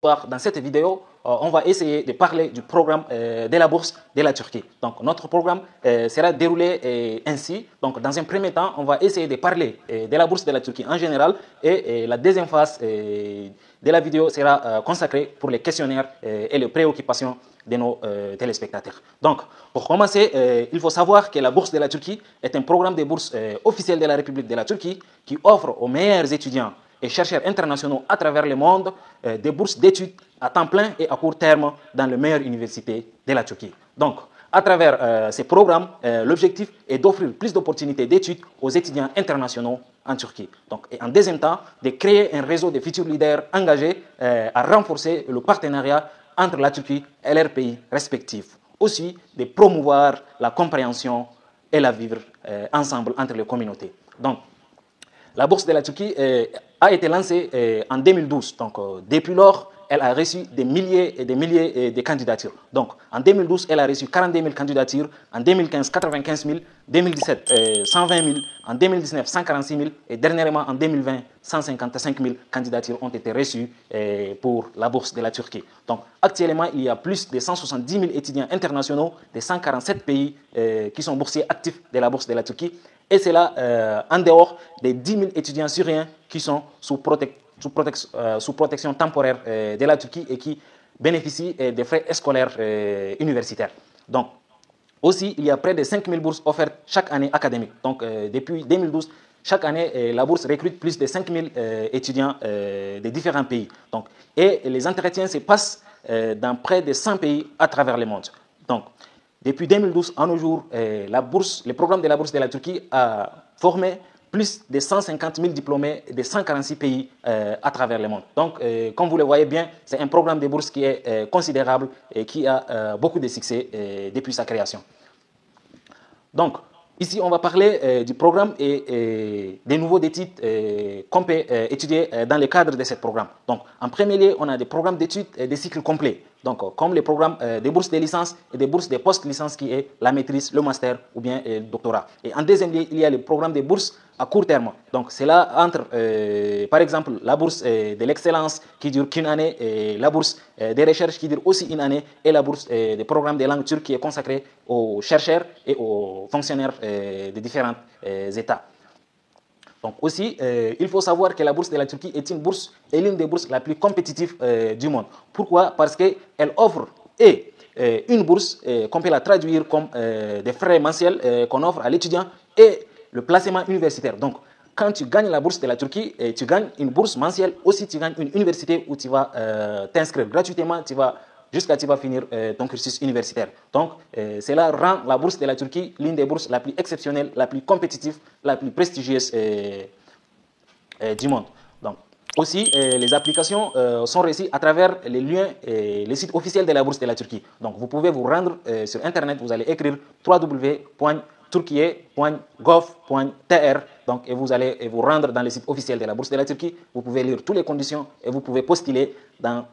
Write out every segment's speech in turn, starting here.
Dans cette vidéo, on va essayer de parler du programme de la bourse de la Turquie. Donc, notre programme sera déroulé ainsi. Donc, dans un premier temps, on va essayer de parler de la bourse de la Turquie en général et la deuxième phase de la vidéo sera consacrée pour les questionnaires et les préoccupations de nos téléspectateurs. Donc, pour commencer, il faut savoir que la bourse de la Turquie est un programme de bourse officiel de la République de la Turquie qui offre aux meilleurs étudiants et chercheurs internationaux à travers le monde des bourses d'études à temps plein et à court terme dans les meilleures universités de la Turquie. Donc, à travers ces programmes, l'objectif est d'offrir plus d'opportunités d'études aux étudiants internationaux en Turquie. Donc, et en deuxième temps, de créer un réseau de futurs leaders engagés à renforcer le partenariat entre la Turquie et leurs pays respectifs. Aussi, de promouvoir la compréhension et la vivre ensemble entre les communautés. Donc, la bourse de la Turquie a été lancée en 2012. Donc, depuis lors, elle a reçu des milliers et des milliers de candidatures. Donc, en 2012, elle a reçu 42 000 candidatures. En 2015, 95 000. 2017, 120 000. En 2019, 146 000. Et dernièrement, en 2020, 155 000 candidatures ont été reçues pour la bourse de la Turquie. Donc, actuellement, il y a plus de 170 000 étudiants internationaux de 147 pays qui sont boursiers actifs de la bourse de la Turquie. Et c'est là, en dehors des 10 000 étudiants syriens qui sont sous protection temporaire de la Turquie et qui bénéficient des frais scolaires universitaires. Donc, aussi, il y a près de 5 000 bourses offertes chaque année académique. Donc, depuis 2012, chaque année, la bourse recrute plus de 5 000 étudiants de différents pays. Donc, et les entretiens se passent dans près de 100 pays à travers le monde. Donc, depuis 2012, à nos jours, le programme de la bourse de la Turquie a formé plus de 150 000 diplômés de 146 pays à travers le monde. Donc, comme vous le voyez bien, c'est un programme de bourse qui est considérable et qui a beaucoup de succès depuis sa création. Donc, ici, on va parler du programme et des nouveaux études qu'on peut étudier dans le cadre de ce programme. Donc, en premier lieu, on a des programmes d'études et des cycles complets. Donc, comme les programmes des bourses de licence et des bourses de post-licence qui est la maîtrise, le master ou bien le doctorat. Et en deuxième lieu, il y a le programme des bourses à court terme. Donc, c'est là entre, par exemple, la bourse de l'excellence qui dure qu'une année, et la bourse des recherches qui dure aussi une année, et la bourse des programmes de langue turque qui est consacrée aux chercheurs et aux fonctionnaires de différents États. Donc aussi, il faut savoir que la bourse de la Turquie est une bourse et l'une des bourses la plus compétitives du monde. Pourquoi? Parce qu'elle offre une bourse qu'on peut la traduire comme des frais mensuels qu'on offre à l'étudiant et le placement universitaire. Donc, quand tu gagnes la bourse de la Turquie, tu gagnes une bourse mensuelle. Aussi, tu gagnes une université où tu vas t'inscrire gratuitement. Jusqu'à tu vas finir ton cursus universitaire. Donc, cela rend la bourse de la Turquie l'une des bourses la plus exceptionnelle, la plus compétitive, la plus prestigieuse du monde. Donc, aussi, les applications sont reçues à travers les liens et les sites officiels de la bourse de la Turquie. Donc, vous pouvez vous rendre sur Internet, vous allez écrire www.turkie.gov.tr donc, et vous allez vous rendre dans les sites officiels de la bourse de la Turquie. Vous pouvez lire toutes les conditions et vous pouvez postuler dans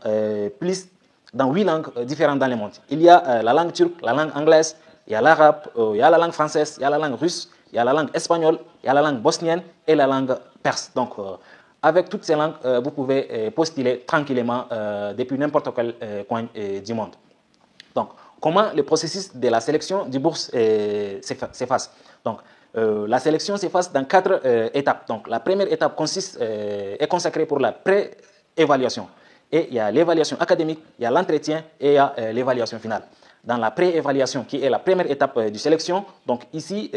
dans 8 langues différentes dans le monde. Il y a la langue turque, la langue anglaise, il y a l'arabe, il y a la langue française, il y a la langue russe, il y a la langue espagnole, il y a la langue bosnienne et la langue perse. Donc, avec toutes ces langues, vous pouvez postuler tranquillement depuis n'importe quel coin du monde. Donc, comment le processus de la sélection du bourse s'efface? Donc, la sélection s'efface dans 4 étapes. Donc, la première étape est consacrée pour la pré-évaluation. Et il y a l'évaluation académique, il y a l'entretien et il y a l'évaluation finale. Dans la pré-évaluation, qui est la première étape de sélection, donc ici,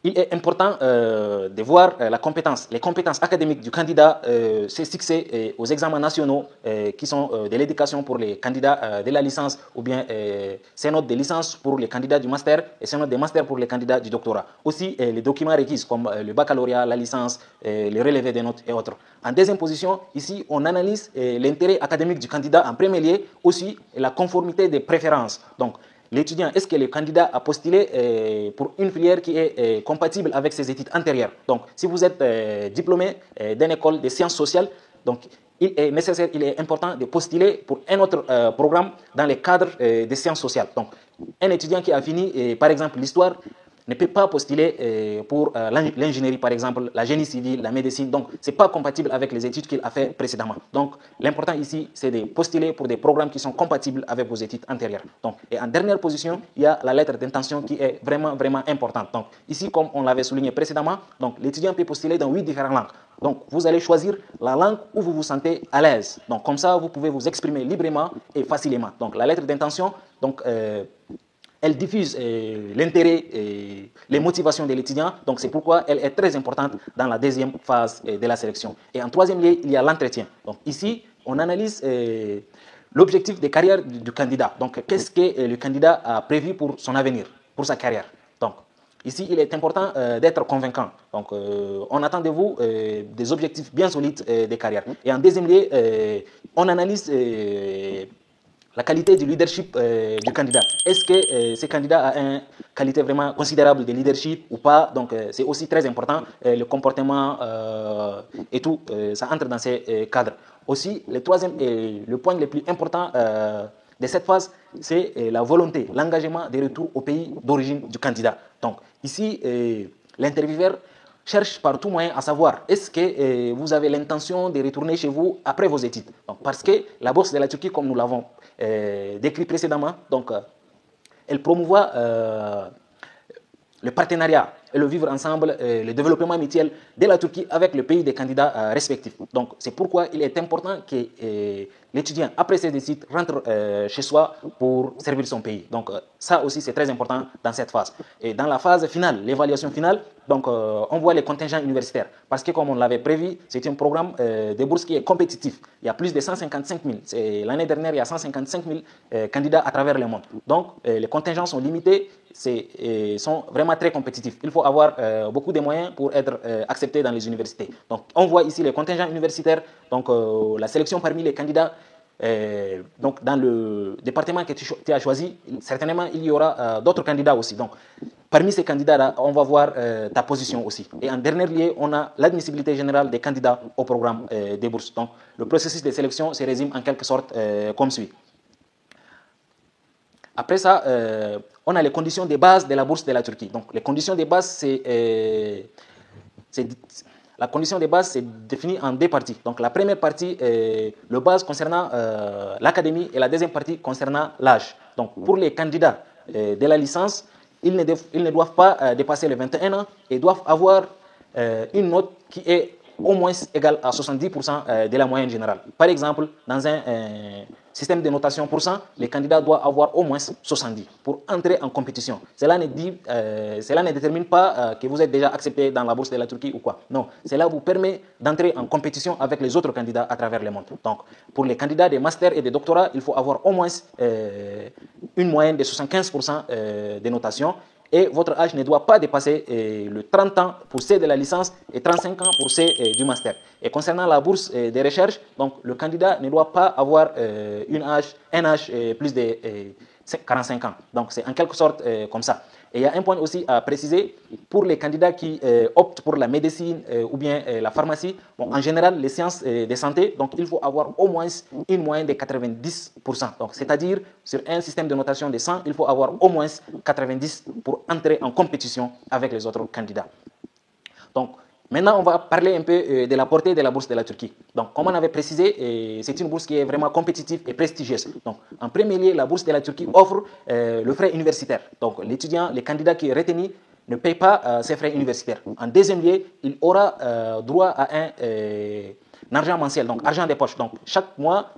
il est important de voir les compétences académiques du candidat, ses succès aux examens nationaux qui sont de l'éducation pour les candidats de la licence ou bien ses notes de licence pour les candidats du master et ses notes de master pour les candidats du doctorat. Aussi les documents requis comme le baccalauréat, la licence, les relevés des notes et autres. En deuxième position, ici, on analyse l'intérêt académique du candidat en premier lieu, aussi la conformité des préférences. Donc, l'étudiant, est-ce que le candidat a postulé pour une filière qui est compatible avec ses études antérieures? Donc, si vous êtes diplômé d'une école de sciences sociales, donc il est nécessaire, il est important de postuler pour un autre programme dans le cadre des sciences sociales. Donc, un étudiant qui a fini, par exemple, l'histoire, ne peut pas postuler pour l'ingénierie, par exemple, la génie civil, la médecine. Donc, ce n'est pas compatible avec les études qu'il a fait précédemment. Donc, l'important ici, c'est de postuler pour des programmes qui sont compatibles avec vos études antérieures. Donc, et en dernière position, il y a la lettre d'intention qui est vraiment, vraiment importante. Donc, ici, comme on l'avait souligné précédemment, donc l'étudiant peut postuler dans 8 différentes langues. Donc, vous allez choisir la langue où vous vous sentez à l'aise. Donc, comme ça, vous pouvez vous exprimer librement et facilement. Donc, la lettre d'intention, donc, elle diffuse l'intérêt et les motivations de l'étudiant. Donc, c'est pourquoi elle est très importante dans la deuxième phase de la sélection. Et en troisième lieu, il y a l'entretien. Donc, ici, on analyse l'objectif de carrière du candidat. Donc, qu'est-ce que le candidat a prévu pour son avenir, pour sa carrière. Donc, ici, il est important d'être convaincant. Donc, on attend de vous des objectifs bien solides de carrière. Et en deuxième lieu, on analyse la qualité du leadership du candidat. Est-ce que ce candidat a une qualité vraiment considérable de leadership ou pas? Donc, c'est aussi très important. Le comportement et tout, ça entre dans ces cadres. Aussi, le troisième et le point le plus important de cette phase, c'est la volonté, l'engagement de retour au pays d'origine du candidat. Donc, ici, l'intervieweur cherche par tout moyen à savoir est-ce que vous avez l'intention de retourner chez vous après vos études. Donc, parce que la bourse de la Turquie, comme nous l'avons décrit précédemment, donc, elle promouvoit le partenariat et le vivre ensemble, le développement mutuel de la Turquie avec le pays des candidats respectifs. Donc, c'est pourquoi il est important que l'étudiant, après ses études, rentre chez soi pour servir son pays. Donc, ça aussi, c'est très important dans cette phase. Et dans la phase finale, l'évaluation finale, donc, on voit les contingents universitaires. Parce que, comme on l'avait prévu, c'est un programme de bourse qui est compétitif. Il y a plus de 155 000. L'année dernière, il y a 155 000 candidats à travers le monde. Donc, les contingents sont limités, sont vraiment très compétitifs. Il faut avoir beaucoup de moyens pour être accepté dans les universités. Donc, on voit ici les contingents universitaires, donc la sélection parmi les candidats. Donc, dans le département que tu as choisi, certainement, il y aura d'autres candidats aussi. Donc, parmi ces candidats-là, on va voir ta position aussi. Et en dernier lieu, on a l'admissibilité générale des candidats au programme des bourses. Donc, le processus de sélection se résume en quelque sorte comme suit. Après ça, on a les conditions de base de la bourse de la Turquie. Donc, les conditions de base, la condition de base, c'est défini en deux parties. Donc, la première partie, le base concernant l'académie et la deuxième partie concernant l'âge. Donc, pour les candidats de la licence, ils ne doivent pas dépasser les 21 ans et doivent avoir une note qui est au moins égale à 70% de la moyenne générale. Par exemple, dans un système de notation pour cent, les candidats doivent avoir au moins 70 pour entrer en compétition. Cela ne détermine pas que vous êtes déjà accepté dans la bourse de la Turquie ou quoi. Non, cela vous permet d'entrer en compétition avec les autres candidats à travers le monde. Donc, pour les candidats des masters et des doctorats, il faut avoir au moins une moyenne de 75% de notation. Et votre âge ne doit pas dépasser le 30 ans pour ceux de la licence et 35 ans pour ceux du master. Et concernant la bourse des recherches, donc le candidat ne doit pas avoir un âge plus de 45 ans. Donc c'est en quelque sorte comme ça. Et il y a un point aussi à préciser pour les candidats qui optent pour la médecine ou bien la pharmacie. Bon, en général, les sciences de santé, donc il faut avoir au moins une moyenne de 90%. Donc, c'est-à-dire, sur un système de notation de 100, il faut avoir au moins 90 pour entrer en compétition avec les autres candidats. Donc, maintenant, on va parler un peu de la portée de la bourse de la Turquie. Donc, comme on avait précisé, c'est une bourse qui est vraiment compétitive et prestigieuse. Donc, en premier lieu, la bourse de la Turquie offre le frais universitaire. Donc, l'étudiant, le candidat qui est retenu ne paye pas ses frais universitaires. En deuxième lieu, il aura droit à un argent mensuel, donc argent des poches. Donc, chaque mois,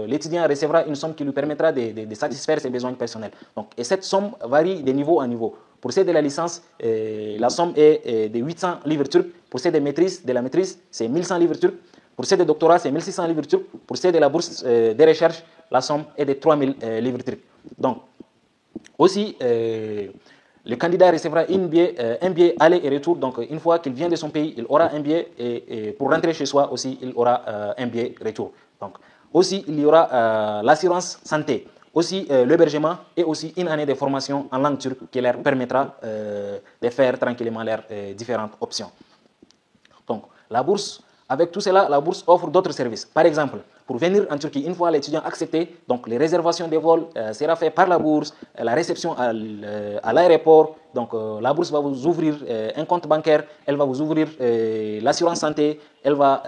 l'étudiant recevra une somme qui lui permettra de satisfaire ses besoins personnels. Donc, et cette somme varie de niveau en niveau. Pour ceux de la licence, la somme est de 800 livres turcs. Pour ceux de la maîtrise, c'est 1100 livres turcs. Pour ceux de doctorat, c'est 1600 livres turcs. Pour ceux de la bourse de recherche, la somme est de 3000 livres turcs. Donc, aussi, le candidat recevra un billet aller et retour. Donc, une fois qu'il vient de son pays, il aura un billet. Et pour rentrer chez soi aussi, il aura un billet retour. Donc, aussi, il y aura l'assurance santé. Aussi l'hébergement et aussi une année de formation en langue turque qui leur permettra de faire tranquillement leurs différentes options. Donc, la bourse Avec tout cela, la bourse offre d'autres services. Par exemple, pour venir en Turquie, une fois l'étudiant accepté, donc les réservations des vols sera fait par la bourse, la réception à l'aéroport. Donc la bourse va vous ouvrir un compte bancaire, elle va vous ouvrir l'assurance santé, elle va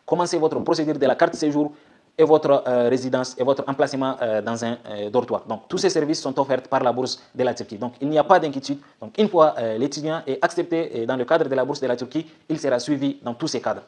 commencer votre procédure de la carte de séjour et votre résidence et votre emplacement dans un dortoir. Donc tous ces services sont offerts par la bourse de la Turquie. Donc il n'y a pas d'inquiétude. Donc une fois l'étudiant est accepté dans le cadre de la bourse de la Turquie, il sera suivi dans tous ces cadres.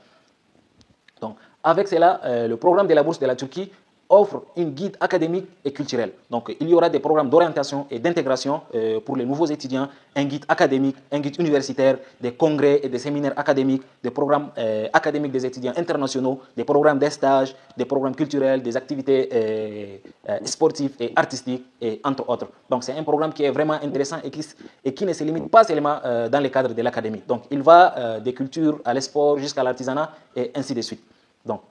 Donc, avec cela, le programme de la bourse de la Turquie offre une guide académique et culturelle. Donc, il y aura des programmes d'orientation et d'intégration pour les nouveaux étudiants, un guide académique, un guide universitaire, des congrès et des séminaires académiques, des programmes académiques des étudiants internationaux, des programmes de stage, des programmes culturels, des activités sportives et artistiques, et entre autres. Donc, c'est un programme qui est vraiment intéressant et qui ne se limite pas seulement dans le cadre de l'académie. Donc, il va des cultures à l'esport jusqu'à l'artisanat et ainsi de suite. Donc,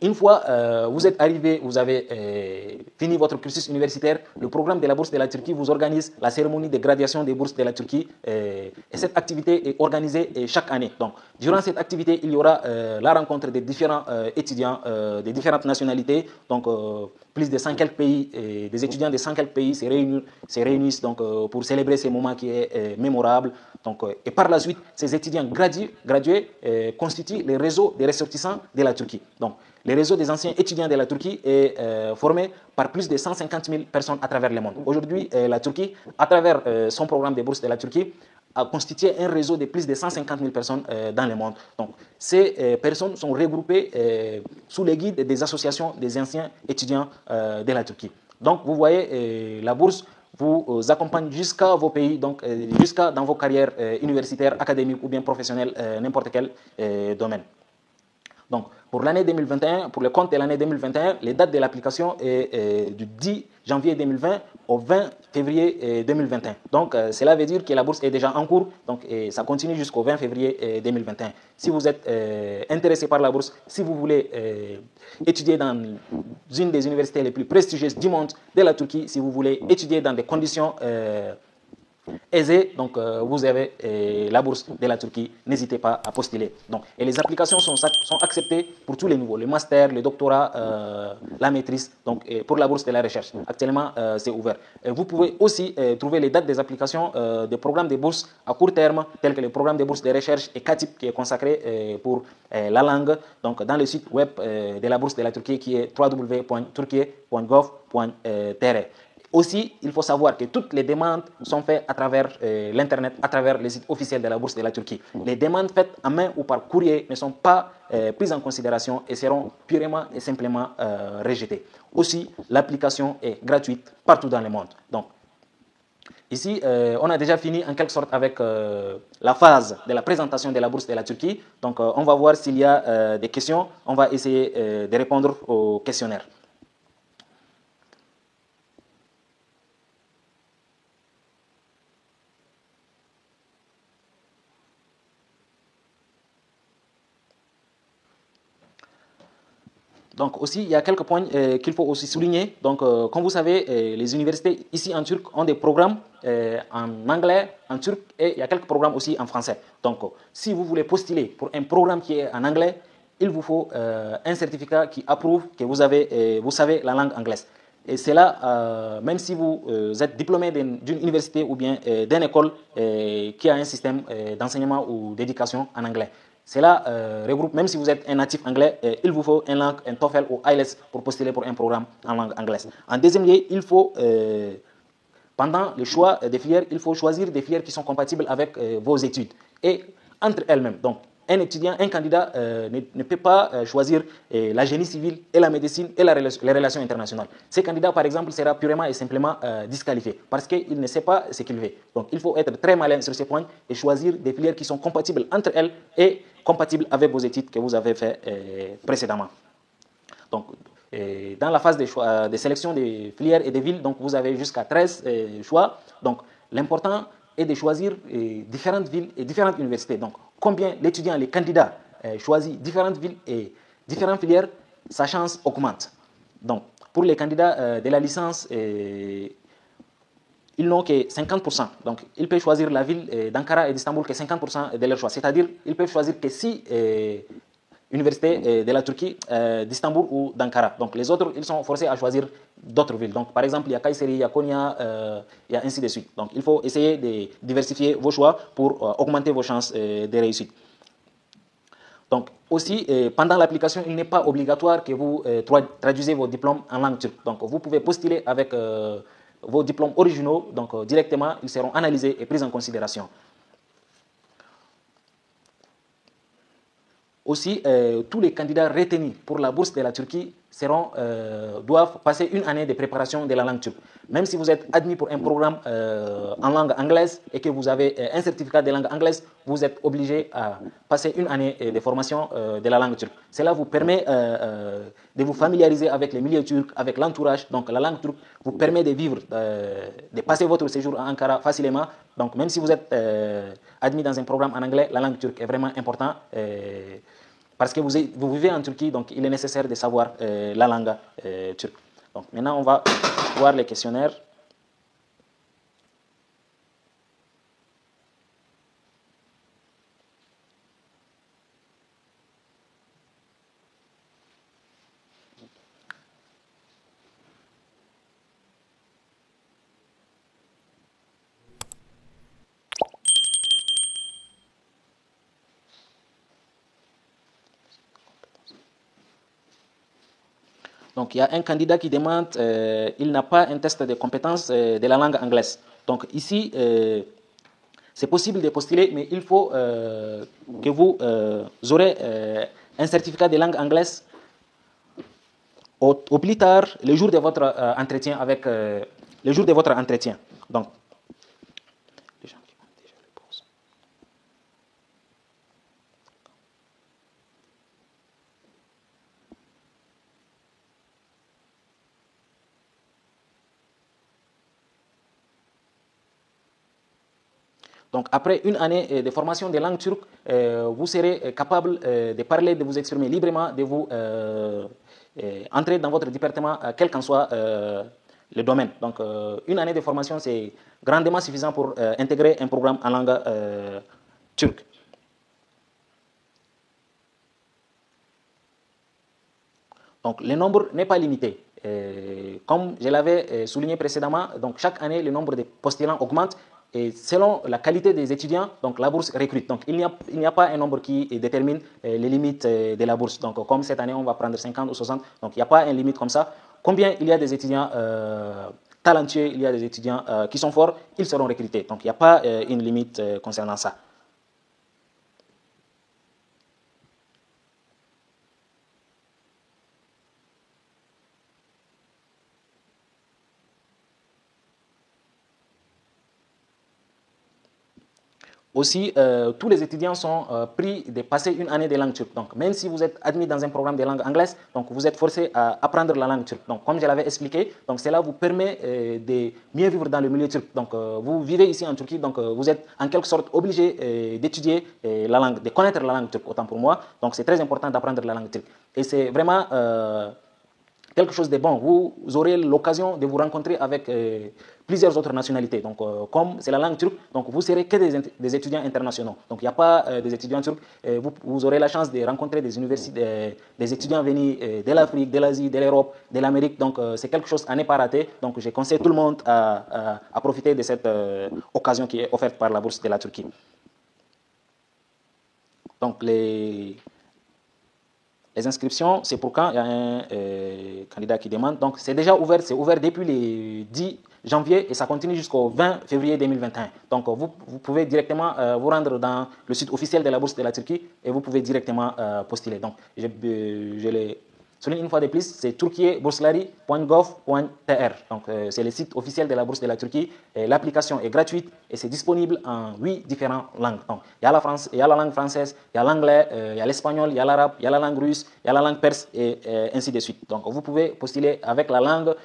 une fois vous êtes arrivé, vous avez fini votre cursus universitaire, le programme de la bourse de la Turquie vous organise la cérémonie de graduation des bourses de la Turquie et cette activité est organisée chaque année. Donc, durant cette activité, il y aura la rencontre des différents étudiants de différentes nationalités, donc plus de 100 quelques pays, des étudiants de 100 quelques pays se réunissent donc, pour célébrer ce moment qui est mémorable. Donc, et par la suite, ces étudiants gradués constituent le réseau des ressortissants de la Turquie. Donc, le réseau des anciens étudiants de la Turquie est formé par plus de 150 000 personnes à travers le monde. Aujourd'hui, la Turquie, à travers son programme de bourse de la Turquie, a constitué un réseau de plus de 150 000 personnes dans le monde. Donc, ces personnes sont regroupées sous l'égide des associations des anciens étudiants de la Turquie. Donc, vous voyez, la bourse vous accompagne jusqu'à vos pays, donc jusqu'à dans vos carrières universitaires, académiques ou bien professionnelles, n'importe quel domaine. Donc, pour l'année 2021, pour le compte de l'année 2021, les dates de l'application est du 10 janvier 2020 au 20 février 2021. Donc, cela veut dire que la bourse est déjà en cours, donc, et ça continue jusqu'au 20 février 2021. Si vous êtes intéressé par la bourse, si vous voulez étudier dans une des universités les plus prestigieuses du monde de la Turquie, si vous voulez étudier dans des conditions aisé, donc vous avez la bourse de la Turquie, n'hésitez pas à postuler. Donc, et les applications sont acceptées pour tous les niveaux, le master, le doctorat, la maîtrise, donc pour la bourse de la recherche. Actuellement, c'est ouvert. Et vous pouvez aussi trouver les dates des applications des programmes de bourse à court terme, tels que le programme de bourse de recherche et CATIP qui est consacré pour la langue, donc dans le site web de la bourse de la Turquie qui est www.turquie.gov.tr. Aussi, il faut savoir que toutes les demandes sont faites à travers l'Internet, à travers les sites officiels de la bourse de la Turquie. Les demandes faites en main ou par courrier ne sont pas prises en considération et seront purement et simplement rejetées. Aussi, l'application est gratuite partout dans le monde. Donc, ici, on a déjà fini en quelque sorte avec la phase de la présentation de la bourse de la Turquie. Donc, on va voir s'il y a des questions. On va essayer de répondre au questionnaire. Donc aussi, il y a quelques points qu'il faut aussi souligner. Donc, comme vous savez, les universités ici en Turc ont des programmes en anglais, en turc, et il y a quelques programmes aussi en français. Donc, si vous voulez postuler pour un programme qui est en anglais, il vous faut un certificat qui approuve que vous savez la langue anglaise. Et c'est là, même si vous êtes diplômé d'une université ou bien d'une école qui a un système d'enseignement ou d'éducation en anglais. Cela regroupe, même si vous êtes un natif anglais, il vous faut un langue, un TOEFL ou IELTS pour postuler pour un programme en langue anglaise. En deuxième lieu, il faut, pendant le choix des filières, il faut choisir des filières qui sont compatibles avec vos études et entre elles-mêmes. Donc, un étudiant, un candidat ne peut pas choisir la génie civile et la médecine et les relations internationales. Ce candidat, par exemple, sera purement et simplement disqualifié parce qu'il ne sait pas ce qu'il veut. Donc, il faut être très malin sur ces points et choisir des filières qui sont compatibles entre elles et compatibles avec vos études que vous avez fait précédemment. Donc, dans la phase de sélection des filières et des villes, donc vous avez jusqu'à 13 choix. Donc, l'important est de choisir différentes villes et différentes universités. Donc, combien l'étudiant, les candidats choisissent différentes villes et différentes filières, sa chance augmente. Donc, pour les candidats de la licence ils n'ont que 50%. Donc, ils peuvent choisir la ville d'Ankara et d'Istanbul que 50% de leur choix. C'est-à-dire, ils peuvent choisir que 6 universités de la Turquie, d'Istanbul ou d'Ankara. Donc, les autres, ils sont forcés à choisir d'autres villes. Donc, par exemple, il y a Kayseri, il y a Konya, il y a ainsi de suite. Donc, il faut essayer de diversifier vos choix pour augmenter vos chances de réussite. Donc, aussi, pendant l'application, il n'est pas obligatoire que vous traduisez vos diplômes en langue turque. Donc, vous pouvez postuler avec vos diplômes originaux. Donc, directement, ils seront analysés et pris en considération. Aussi, tous les candidats retenus pour la bourse de la Turquie doivent passer une année de préparation de la langue turque. Même si vous êtes admis pour un programme en langue anglaise et que vous avez un certificat de langue anglaise, vous êtes obligé à passer une année de formation de la langue turque. Cela vous permet de vous familiariser avec les milieux turcs, avec l'entourage. Donc la langue turque vous permet de vivre, de passer votre séjour à Ankara facilement. Donc même si vous êtes admis dans un programme en anglais, la langue turque est vraiment importante. Parce que vous vivez en Turquie, donc il est nécessaire de savoir la langue turque. Donc maintenant, on va voir les questionnaires. Donc, il y a un candidat qui demande, il n'a pas un test de compétences de la langue anglaise. Donc, ici, c'est possible de postuler, mais il faut que vous aurez un certificat de langue anglaise au plus tard le jour de votre entretien le jour de votre entretien. Donc, les gens qui ont déjà réponse. Donc, après une année de formation de langue turque, vous serez capable de parler, de vous exprimer librement, de vous entrer dans votre département, quel qu'en soit le domaine. Donc, une année de formation, c'est grandement suffisant pour intégrer un programme en langue turque. Donc, le nombre n'est pas limité. Comme je l'avais souligné précédemment, donc chaque année, le nombre de postulants augmente. Et selon la qualité des étudiants, donc la bourse recrute. Donc il n'y a pas un nombre qui détermine les limites de la bourse. Donc comme cette année, on va prendre 50 ou 60. Donc il n'y a pas une limite comme ça. Combien il y a des étudiants talentueux, il y a des étudiants qui sont forts, ils seront recrutés. Donc il n'y a pas une limite concernant ça. Aussi, tous les étudiants sont pris de passer une année de langue turque. Donc, même si vous êtes admis dans un programme de langue anglaise, donc vous êtes forcé à apprendre la langue turque. Donc, comme je l'avais expliqué, donc cela vous permet de mieux vivre dans le milieu turc. Donc, vous vivez ici en Turquie, donc vous êtes en quelque sorte obligé d'étudier la langue, de connaître la langue turque, autant pour moi. Donc, c'est très important d'apprendre la langue turque. Et c'est vraiment quelque chose de bon. Vous aurez l'occasion de vous rencontrer avec plusieurs autres nationalités. Donc, comme c'est la langue turque, donc vous serez que des étudiants internationaux. Donc, il n'y a pas des étudiants turcs. Vous aurez la chance de rencontrer des universités, des étudiants venus de l'Afrique, de l'Asie, de l'Europe, de l'Amérique. Donc, c'est quelque chose à ne pas rater. Donc, je conseille tout le monde à profiter de cette occasion qui est offerte par la bourse de la Turquie. Donc, les inscriptions, c'est pour quand il y a un candidat qui demande. Donc, c'est déjà ouvert. C'est ouvert depuis le 10 janvier et ça continue jusqu'au 20 février 2021. Donc, vous pouvez directement vous rendre dans le site officiel de la Bourse de la Turquie et vous pouvez directement postuler. Donc, je les souligne une fois de plus, c'est turkiyeburslari.gov.tr. Donc, c'est le site officiel de la Bourse de la Turquie. L'application est gratuite et c'est disponible en 8 différentes langues. Donc, il y a la langue française, il y a l'anglais, il y a l'espagnol, il y a l'arabe, il y a la langue russe, il y a la langue perse et ainsi de suite. Donc, vous pouvez postuler avec la langue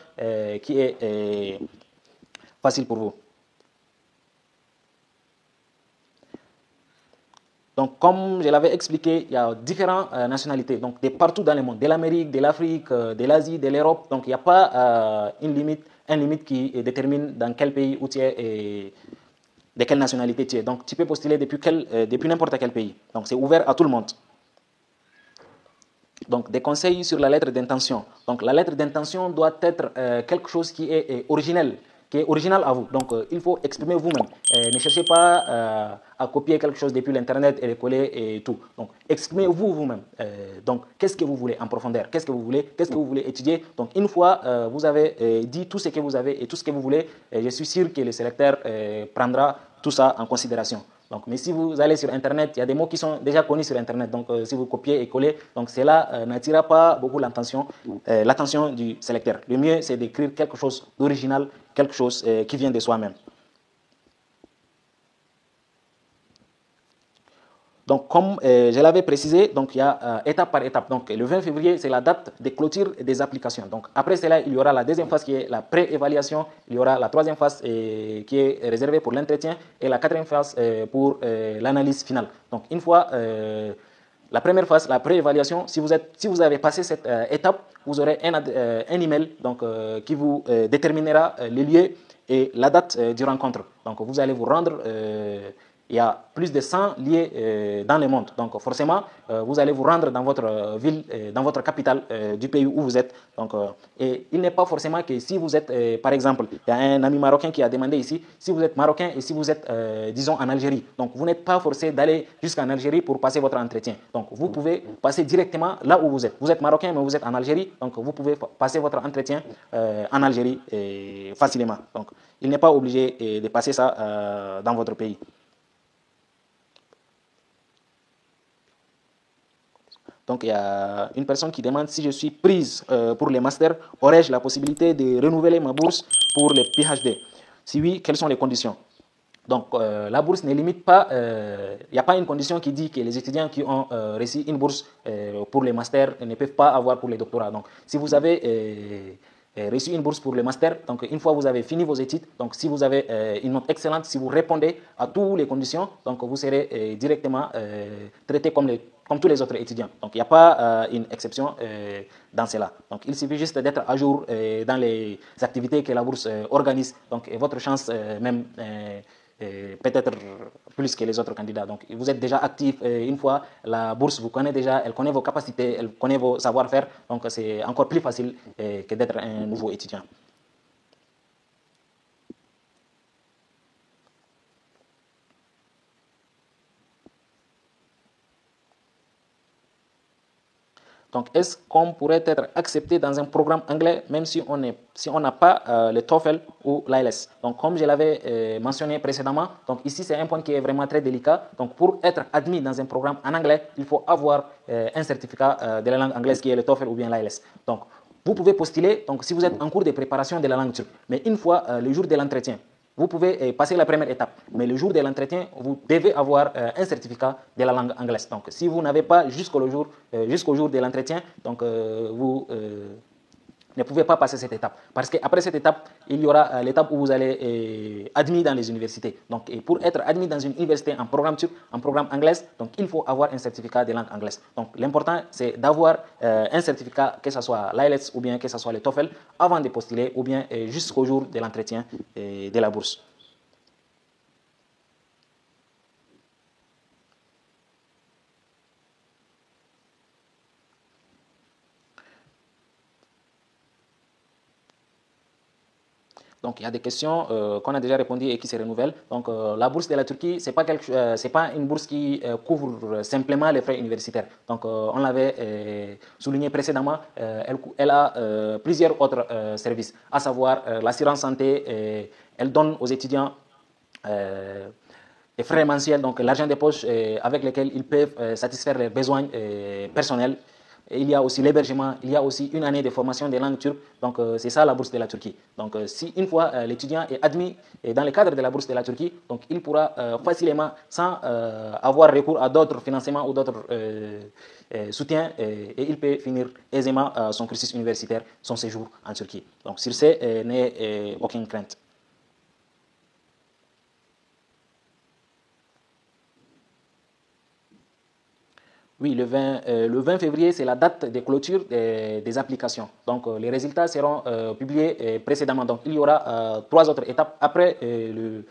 qui est facile pour vous. Donc, comme je l'avais expliqué, il y a différentes nationalités, donc de partout dans le monde, de l'Amérique, de l'Afrique, de l'Asie, de l'Europe. Donc, il n'y a pas une limite une limite qui détermine dans quel pays où tu es et de quelle nationalité tu es. Donc, tu peux postuler depuis n'importe quel pays. Donc, c'est ouvert à tout le monde. Donc, des conseils sur la lettre d'intention. Donc, la lettre d'intention doit être quelque chose qui est original, qui est original à vous. Donc, il faut exprimer vous-même. Ne cherchez pas à copier quelque chose depuis l'Internet et le coller et tout. Donc, exprimez-vous vous-même. Donc, qu'est-ce que vous voulez en profondeur? Qu'est-ce que vous voulez étudier? Donc, une fois vous avez dit tout ce que vous avez et tout ce que vous voulez, je suis sûr que le sélecteur prendra tout ça en considération. Donc, mais si vous allez sur Internet, il y a des mots qui sont déjà connus sur Internet. Donc, si vous copiez et collez, donc cela n'attirera pas beaucoup l'attention du sélecteur. Le mieux, c'est d'écrire quelque chose d'original, quelque chose qui vient de soi-même. Donc, comme je l'avais précisé, donc il y a étape par étape. Donc, le 20 février, c'est la date de clôture des applications. Donc, après cela, il y aura la deuxième phase qui est la pré-évaluation. Il y aura la troisième phase qui est réservée pour l'entretien et la quatrième phase pour l'analyse finale. Donc, une fois la première phase, la pré-évaluation, si vous avez passé cette étape, vous aurez un email donc, qui vous déterminera le lieu et la date du rencontre. Donc, vous allez vous rendre. Il y a plus de 100 liés dans le monde. Donc forcément, vous allez vous rendre dans votre ville, dans votre capitale du pays où vous êtes. Donc, et il n'est pas forcément que si vous êtes, par exemple, il y a un ami marocain qui a demandé ici, si vous êtes marocain et si vous êtes, disons, en Algérie. Donc vous n'êtes pas forcé d'aller jusqu'en Algérie pour passer votre entretien. Donc vous pouvez passer directement là où vous êtes. Vous êtes marocain, mais vous êtes en Algérie. Donc vous pouvez passer votre entretien en Algérie facilement. Donc il n'est pas obligé de passer ça dans votre pays. Donc, il y a une personne qui demande si je suis prise pour les masters, aurais-je la possibilité de renouveler ma bourse pour les PhD? Si oui, quelles sont les conditions? Donc, la bourse ne limite pas, il n'y a pas une condition qui dit que les étudiants qui ont reçu une bourse pour les masters ne peuvent pas avoir pour les doctorats. Donc, si vous avez reçu une bourse pour le master, donc une fois vous avez fini vos études, donc si vous avez une note excellente, si vous répondez à toutes les conditions, donc vous serez directement traité comme tous les autres étudiants. Donc il n'y a pas une exception dans cela. Donc il suffit juste d'être à jour dans les activités que la bourse organise. Donc et votre chance même peut-être plus que les autres candidats. Donc, vous êtes déjà actif. Une fois, la bourse vous connaît déjà, elle connaît vos capacités, elle connaît vos savoir-faire. Donc, c'est encore plus facile que d'être un nouveau étudiant. Donc, est-ce qu'on pourrait être accepté dans un programme anglais même si on n'a pas le TOEFL ou l'IELTS? Donc, comme je l'avais mentionné précédemment, donc ici c'est un point qui est vraiment très délicat. Donc, pour être admis dans un programme en anglais, il faut avoir un certificat de la langue anglaise qui est le TOEFL ou bien l'IELTS. Donc, vous pouvez postuler donc, si vous êtes en cours de préparation de la langue turque. Mais une fois le jour de l'entretien, vous pouvez passer la première étape, mais le jour de l'entretien, vous devez avoir un certificat de la langue anglaise. Donc, si vous n'avez pas jusqu'au jour de l'entretien, donc vous ne pouvez pas passer cette étape. Parce qu'après cette étape, il y aura l'étape où vous allez être admis dans les universités. Donc, et pour être admis dans une université en programme turc, en programme anglais, donc il faut avoir un certificat de langue anglaise. Donc, l'important, c'est d'avoir un certificat, que ce soit l'IELTS ou bien que ce soit le TOEFL, avant de postuler ou bien jusqu'au jour de l'entretien de la bourse. Donc, il y a des questions qu'on a déjà répondu et qui se renouvellent. Donc, la bourse de la Turquie, ce n'est pas une bourse qui couvre simplement les frais universitaires. Donc, on l'avait souligné précédemment, elle a plusieurs autres services, à savoir l'assurance santé. Elle donne aux étudiants des frais mensuels, donc l'argent des poches avec lesquels ils peuvent satisfaire leurs besoins personnels. Et il y a aussi l'hébergement, il y a aussi une année de formation des langues turques. Donc, c'est ça la bourse de la Turquie. Donc, si une fois l'étudiant est admis dans le cadre de la bourse de la Turquie, donc il pourra facilement, sans avoir recours à d'autres financements ou d'autres soutiens, et il peut finir aisément son cursus universitaire, son séjour en Turquie. Donc, sur ce, n'est aucune crainte. Oui, le 20 février, c'est la date de clôture des applications. Donc, les résultats seront publiés précédemment. Donc, il y aura trois autres étapes après le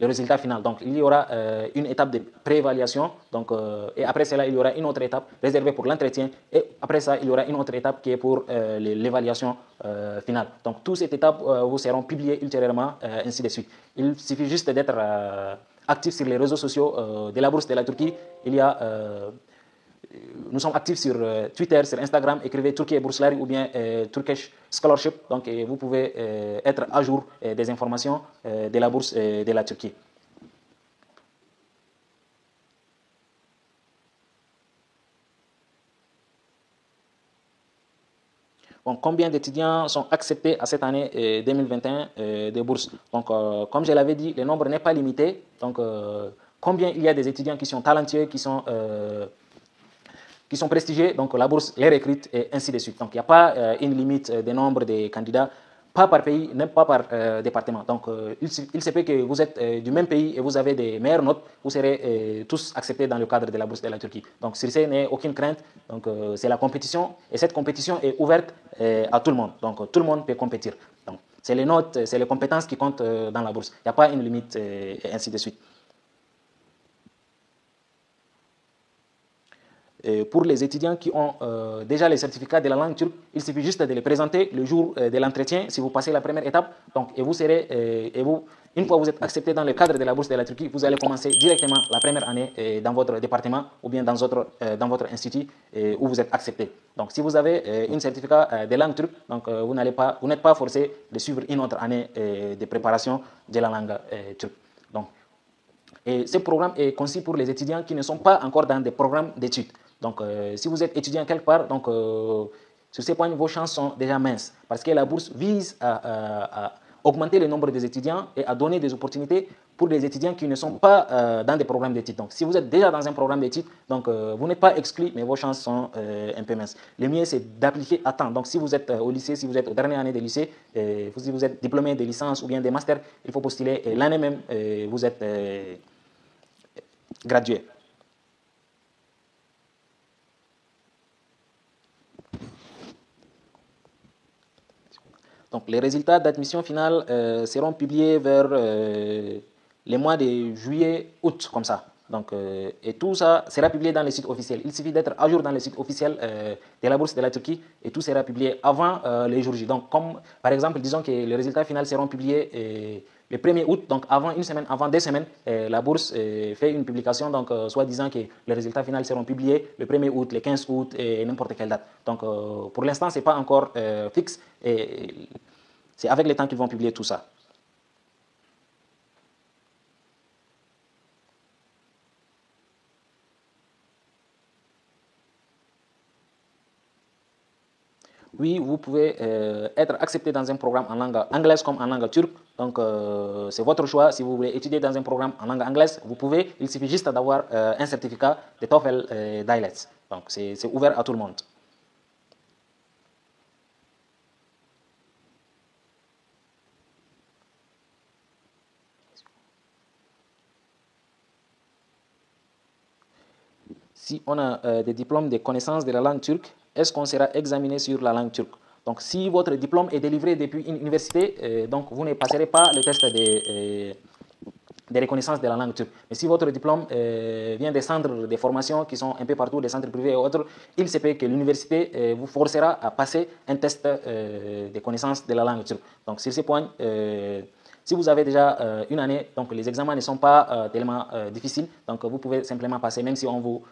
résultat final. Donc, il y aura une étape de préévaluation. Donc, et après cela, il y aura une autre étape réservée pour l'entretien. Et après ça, il y aura une autre étape qui est pour l'évaluation finale. Donc, toutes ces étapes vous seront publiées ultérieurement, ainsi de suite. Il suffit juste d'être actif sur les réseaux sociaux de la Bourse de la Turquie. Nous sommes actifs sur Twitter, sur Instagram. Écrivez Turquie Bourselari ou bien Turkish Scholarship. Donc, vous pouvez être à jour des informations de la Bourse de la Turquie. Bon, combien d'étudiants sont acceptés à cette année 2021 de bourse? Donc, comme je l'avais dit, le nombre n'est pas limité. Donc, combien il y a des étudiants qui sont talentueux, qui sont prestigieux, donc la bourse les recrute et ainsi de suite. Donc, il n'y a pas une limite de nombre de candidats, pas par pays, même pas par département. Donc, il se peut que vous êtes du même pays et vous avez des meilleures notes, vous serez tous acceptés dans le cadre de la bourse de la Turquie. Donc, sur ce n'est aucune crainte. Donc, c'est la compétition et cette compétition est ouverte à tout le monde. Donc, tout le monde peut compétir. Donc, c'est les notes, c'est les compétences qui comptent dans la bourse. Il n'y a pas une limite et ainsi de suite. Pour les étudiants qui ont déjà les certificats de la langue turque, il suffit juste de les présenter le jour de l'entretien si vous passez la première étape. Donc, et vous serez, une fois que vous êtes accepté dans le cadre de la bourse de la Turquie, vous allez commencer directement la première année dans votre département ou bien dans votre institut où vous êtes accepté. Donc, si vous avez un certificat de langue turque, donc, vous n'êtes pas forcé de suivre une autre année de préparation de la langue turque. Donc, et ce programme est conçu pour les étudiants qui ne sont pas encore dans des programmes d'études. Donc, si vous êtes étudiant quelque part, donc, sur ces points, vos chances sont déjà minces. Parce que la bourse vise à augmenter le nombre des étudiants et à donner des opportunités pour les étudiants qui ne sont pas dans des programmes d'études. Donc, si vous êtes déjà dans un programme d'études, donc, vous n'êtes pas exclu, mais vos chances sont un peu minces. Le mieux, c'est d'appliquer à temps. Donc, si vous êtes au lycée, si vous êtes aux dernières années de lycée, si vous êtes diplômé de licence ou bien de master, il faut postuler l'année même, vous êtes gradué. Donc, les résultats d'admission finale seront publiés vers les mois de juillet, août, comme ça. Donc, et tout ça sera publié dans les sites officiels. Il suffit d'être à jour dans les sites officiels de la bourse de la Turquie et tout sera publié avant les jours J. Donc, comme par exemple, disons que les résultats finaux seront publiés le 1er août, donc avant une semaine, avant 2 semaines, la bourse fait une publication, donc soit disant que les résultats finaux seront publiés le 1er août, le 15 août et n'importe quelle date. Donc, pour l'instant, ce n'est pas encore fixe et c'est avec le temps qu'ils vont publier tout ça. Oui, vous pouvez être accepté dans un programme en langue anglaise comme en langue turque. Donc, c'est votre choix. Si vous voulez étudier dans un programme en langue anglaise, vous pouvez. Il suffit juste d'avoir un certificat de TOEFL d'IELTS. Donc, c'est ouvert à tout le monde. Si on a des diplômes de connaissance de la langue turque, est-ce qu'on sera examiné sur la langue turque? Donc, si votre diplôme est délivré depuis une université, donc vous ne passerez pas le test de reconnaissance de la langue turque. Mais si votre diplôme vient des centres de formation qui sont un peu partout, des centres privés et autres, il se peut que l'université vous forcera à passer un test de connaissance de la langue turque. Donc, sur ces points, si vous avez déjà une année, donc les examens ne sont pas tellement difficiles, donc vous pouvez simplement passer, même si on vous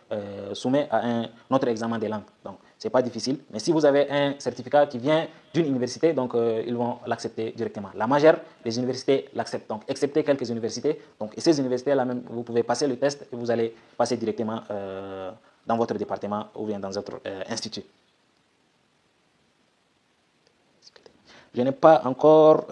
soumet à un autre examen de langue. Donc, ce n'est pas difficile. Mais si vous avez un certificat qui vient d'une université, donc ils vont l'accepter directement. La majeure des universités l'acceptent. Donc, excepté quelques universités. Donc, et ces universités-là même, vous pouvez passer le test et vous allez passer directement dans votre département ou bien dans votre institut. Je n'ai pas encore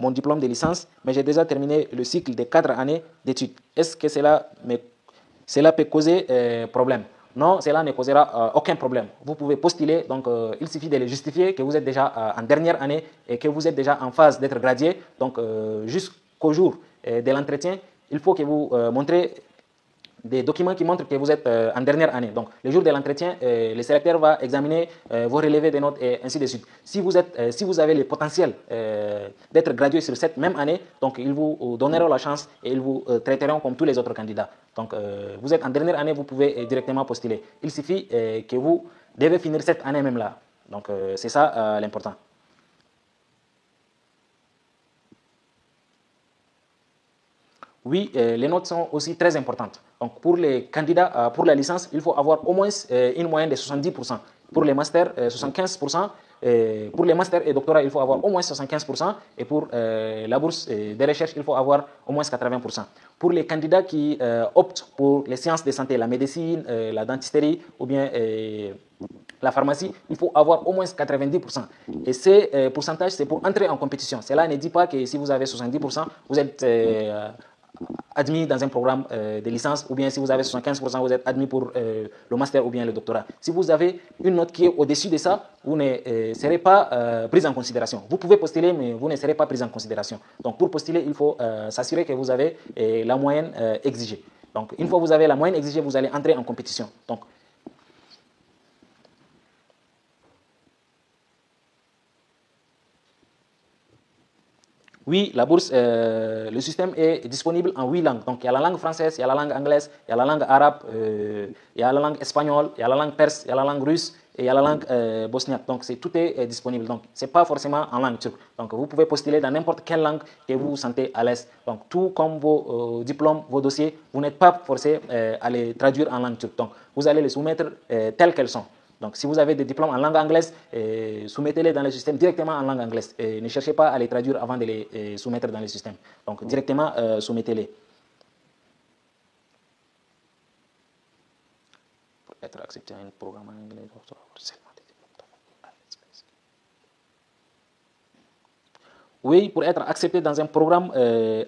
mon diplôme de licence, mais j'ai déjà terminé le cycle de 4 années d'études. Est-ce que cela peut causer problème? Non, cela ne causera aucun problème. Vous pouvez postuler, donc il suffit de le justifier que vous êtes déjà en dernière année et que vous êtes déjà en phase d'être gradué. Donc jusqu'au jour de l'entretien, il faut que vous montrez des documents qui montrent que vous êtes en dernière année. Donc, le jour de l'entretien, le sélecteur va examiner vos relevés de notes et ainsi de suite. Si vous avez le potentiel d'être gradué sur cette même année, donc ils vous donneront la chance et ils vous traiteront comme tous les autres candidats. Donc, vous êtes en dernière année, vous pouvez directement postuler. Il suffit que vous devez finir cette année même là. Donc, c'est ça l'important. Oui, les notes sont aussi très importantes. Donc, pour les candidats pour la licence, il faut avoir au moins une moyenne de 70%. Pour les masters, 75%. Pour les masters et doctorats, il faut avoir au moins 75%. Et pour la bourse de recherche, il faut avoir au moins 80%. Pour les candidats qui optent pour les sciences de santé, la médecine, la dentisterie ou bien la pharmacie, il faut avoir au moins 90%. Et ces pourcentages, c'est pour entrer en compétition. Cela ne dit pas que si vous avez 70%, vous êtes admis dans un programme de licence, ou bien si vous avez 75%, vous êtes admis pour le master ou bien le doctorat. Si vous avez une note qui est au-dessus de ça, vous ne serez pas pris en considération. Vous pouvez postuler, mais vous ne serez pas pris en considération. Donc pour postuler, il faut s'assurer que vous avez la moyenne exigée. Donc une fois que vous avez la moyenne exigée, vous allez entrer en compétition. Donc oui, la bourse, le système est disponible en 8 langues. Donc, il y a la langue française, il y a la langue anglaise, il y a la langue arabe, il y a la langue espagnole, il y a la langue perse, il y a la langue russe et il y a la langue bosniaque. Donc, tout est disponible. Donc, ce n'est pas forcément en langue turque. Donc, vous pouvez postuler dans n'importe quelle langue que vous vous sentez à l'aise. Donc, tout comme vos diplômes, vos dossiers, vous n'êtes pas forcé à les traduire en langue turque. Donc, vous allez les soumettre telles qu'elles sont. Donc, si vous avez des diplômes en langue anglaise, soumettez-les dans le système directement en langue anglaise. Ne cherchez pas à les traduire avant de les soumettre dans le système. Donc, directement, soumettez-les. Pour être accepté à un programme en anglais, oui, pour être accepté dans un programme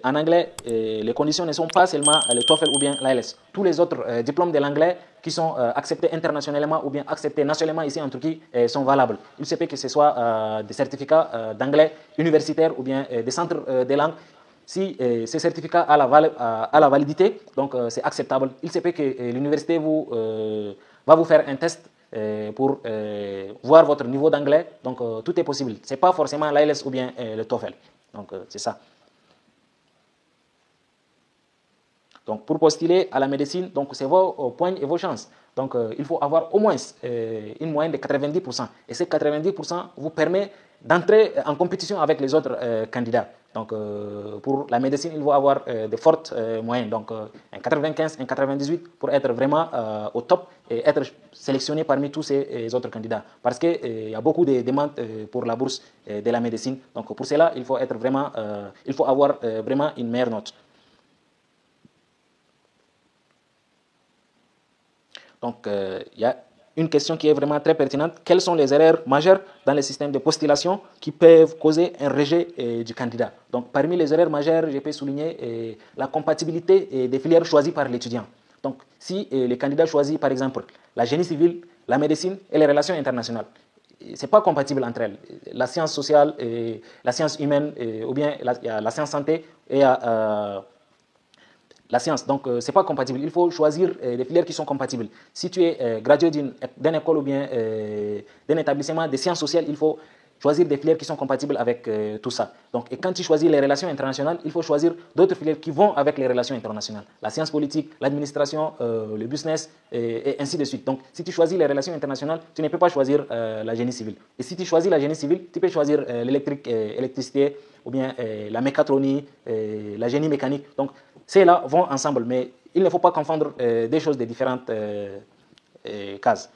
en anglais, les conditions ne sont pas seulement le TOEFL ou bien l'IELTS. Tous les autres diplômes de l'anglais qui sont acceptés internationalement ou bien acceptés nationalement ici en Turquie sont valables. Il se peut que ce soit des certificats d'anglais universitaires ou bien des centres de langue. Si ces certificats a la validité, donc c'est acceptable. Il se peut que l'université va vous faire un test pour voir votre niveau d'anglais. Donc, tout est possible. Ce n'est pas forcément l'IELTS ou bien le TOEFL. Donc, c'est ça. Donc, pour postuler à la médecine, donc c'est vos points et vos chances. Donc, il faut avoir au moins une moyenne de 90%. Et ces 90% vous permet d'entrer en compétition avec les autres candidats. Donc, pour la médecine, il faut avoir de fortes moyennes. Donc, un 95, un 98 pour être vraiment au top et être sélectionné parmi tous ces autres candidats. Parce qu'il y a beaucoup de demandes pour la bourse de la médecine. Donc, pour cela, il faut être vraiment, il faut avoir vraiment une meilleure note. Donc, il y a une question qui est vraiment très pertinente. Quelles sont les erreurs majeures dans le système de postulation qui peuvent causer un rejet du candidat? Donc, parmi les erreurs majeures, je peux souligner la compatibilité des filières choisies par l'étudiant. Donc, si le candidat choisit, par exemple, la génie civile, la médecine et les relations internationales, ce n'est pas compatible entre elles. La science sociale, la science humaine, ou bien la science santé et la science. Donc, ce n'est pas compatible. Il faut choisir des filières qui sont compatibles. Si tu es gradué d'une école ou bien d'un établissement de sciences sociales, il faut choisir des filières qui sont compatibles avec tout ça. Donc, et quand tu choisis les relations internationales, il faut choisir d'autres filières qui vont avec les relations internationales. La science politique, l'administration, le business et ainsi de suite. Donc, si tu choisis les relations internationales, tu ne peux pas choisir la génie civile. Et si tu choisis la génie civile, tu peux choisir l'électricité ou bien la mécatronie, la génie mécanique. Donc, ces-là vont ensemble, mais il ne faut pas confondre des choses de différentes cases.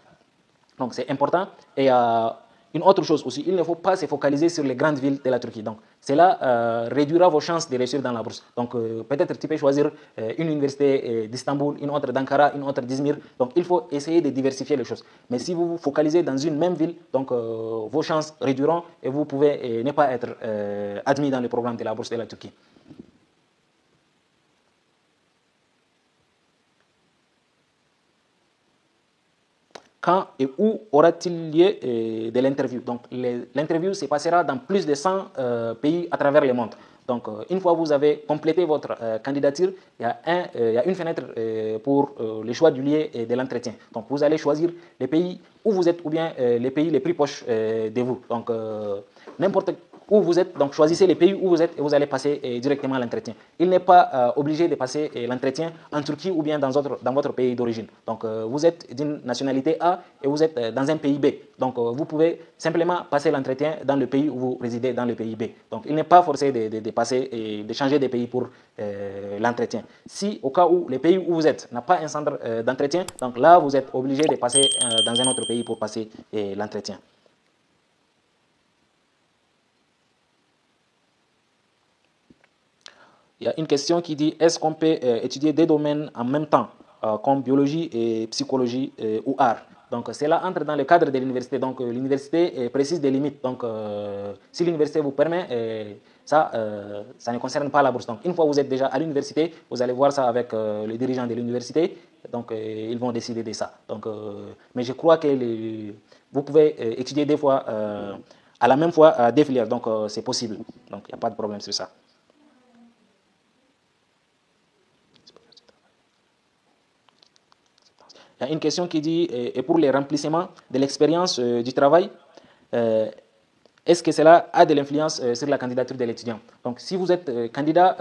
Donc c'est important. Et une autre chose aussi, il ne faut pas se focaliser sur les grandes villes de la Turquie. Donc cela réduira vos chances de réussir dans la bourse. Donc peut-être tu peux choisir une université d'Istanbul, une autre d'Ankara, une autre d'Izmir. Donc il faut essayer de diversifier les choses. Mais si vous vous focalisez dans une même ville, donc vos chances réduiront et vous pouvez ne pas être admis dans le programme de la bourse de la Turquie. Quand et où aura-t-il lieu de l'interview? Donc, l'interview se passera dans plus de 100 pays à travers le monde. Donc, une fois que vous avez complété votre candidature, il y a une fenêtre pour le choix du lieu et de l'entretien. Donc, vous allez choisir les pays où vous êtes ou bien les pays les plus proches de vous. Donc, n'importe où vous êtes, donc choisissez les pays où vous êtes et vous allez passer directement à l'entretien. Il n'est pas obligé de passer l'entretien en Turquie ou bien dans votre pays d'origine. Donc vous êtes d'une nationalité A et vous êtes dans un pays B. Donc vous pouvez simplement passer l'entretien dans le pays où vous résidez, dans le pays B. Donc il n'est pas forcé de passer et de changer de pays pour l'entretien. Si au cas où le pays où vous êtes n'a pas un centre d'entretien, donc là vous êtes obligé de passer dans un autre pays pour passer l'entretien. Il y a une question qui dit, est-ce qu'on peut étudier des domaines en même temps, comme biologie et psychologie ou art? Donc, cela entre dans le cadre de l'université. Donc, l'université précise des limites. Donc, si l'université vous permet, ça ne concerne pas la bourse. Donc, une fois que vous êtes déjà à l'université, vous allez voir ça avec les dirigeants de l'université. Donc, ils vont décider de ça. Donc, mais je crois que vous pouvez étudier des fois, à la même fois, des filières. Donc, c'est possible. Donc, il n'y a pas de problème sur ça. Il y a une question qui dit, et pour les remplissements de l'expérience du travail, euh, est-ce que cela a de l'influence sur la candidature de l'étudiant? Donc, si vous êtes candidat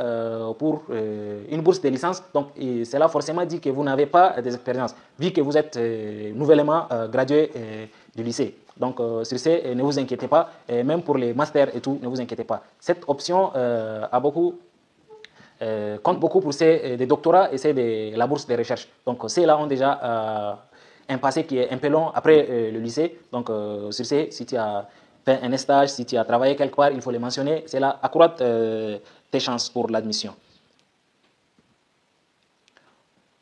pour une bourse de licence, donc cela forcément dit que vous n'avez pas d'expérience, vu que vous êtes nouvellement gradué du lycée. Donc, sur ce, ne vous inquiétez pas, et même pour les masters et tout, ne vous inquiétez pas. Cette option compte beaucoup pour des doctorats et c'est de la bourse de recherche. Donc, ceux-là ont déjà un passé qui est un peu long après le lycée. Donc, sur ce, si tu as fait un stage, si tu as travaillé quelque part, il faut les mentionner. Cela accroît tes chances pour l'admission.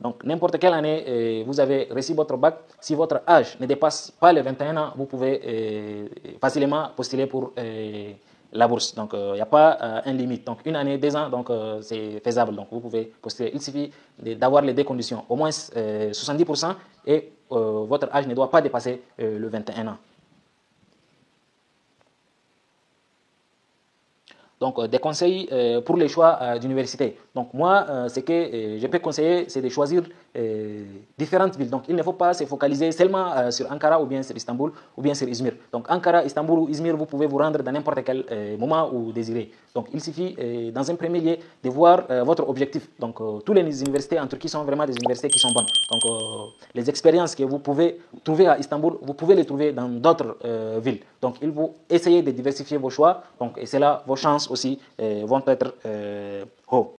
Donc, n'importe quelle année, vous avez reçu votre bac. Si votre âge ne dépasse pas les 21 ans, vous pouvez facilement postuler pour la bourse. Donc, il n'y a pas un limite. Donc, une année, 2 ans, donc c'est faisable. Donc, vous pouvez postuler. Il suffit d'avoir les deux conditions, au moins 70% et votre âge ne doit pas dépasser le 21 ans. Donc, des conseils pour les choix d'université. Donc, moi, ce que je peux conseiller, c'est de choisir différentes villes. Donc, il ne faut pas se focaliser seulement sur Ankara ou bien sur Istanbul ou bien sur Izmir. Donc, Ankara, Istanbul ou Izmir, vous pouvez vous rendre dans n'importe quel moment où vous désirez. Donc, il suffit, dans un premier lieu, de voir votre objectif. Donc, toutes les universités en Turquie sont vraiment des universités qui sont bonnes. Donc, les expériences que vous pouvez trouver à Istanbul, vous pouvez les trouver dans d'autres villes. Donc, il faut essayer de diversifier vos choix. Donc, et c'est là vos chances aussi vont être hauts.